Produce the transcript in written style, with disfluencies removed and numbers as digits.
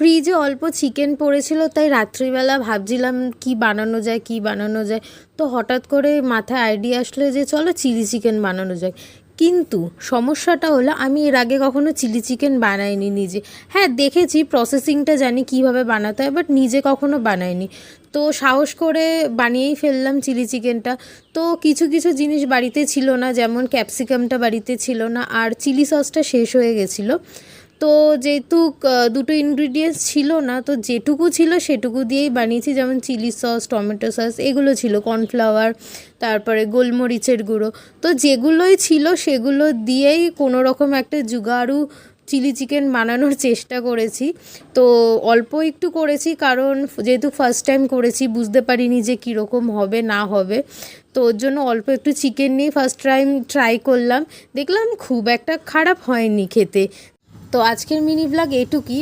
ফ্রিজে অল্প চিকেন পড়েছিল, তাই রাত্রিবেলা ভাবছিলাম কি বানানো যায়। তো হঠাৎ করে মাথায় আইডিয়া আসলো যে চলো চিলি চিকেন বানানো যায়। কিন্তু সমস্যাটা হলো আমি এর আগে কখনো চিলি চিকেন বানাইনি নিজে। হ্যাঁ, দেখেছি, প্রসেসিংটা জানি কিভাবে বানাতে হয়, বাট নিজে কখনো বানাইনি। তো সাহস করে বানিয়েই ফেললাম চিলি চিকেনটা। তো কিছু কিছু জিনিস বাড়িতে ছিল না, যেমন ক্যাপসিকামটা বাড়িতে ছিল না, আর চিলি সসটা শেষ হয়ে গেছিলো। তো যেহেতু দুটো ইনগ্রিডিয়েন্টস ছিল না, তো যেটুকু ছিল সেটুকু দিয়েই বানিয়েছি, যেমন চিলি সস, টমেটো সস এগুলো ছিল, কর্নফ্লাওয়ার, তারপরে গোলমরিচের গুঁড়ো। তো যেগুলোই ছিল সেগুলো দিয়েই কোনো রকম একটা জুগাড়ু চিলি চিকেন বানানোর চেষ্টা করেছি। তো অল্প একটু করেছি, কারণ যেহেতু ফার্স্ট টাইম করেছি, বুঝতে পারিনি যে কীরকম হবে না হবে। তো ওর জন্য অল্প একটু চিকেন নিয়ে ফার্স্ট টাইম ট্রাই করলাম, দেখলাম খুব একটা খারাপ হয়নি খেতে। তো আজকের মিনি ব্লগ এটুকুই।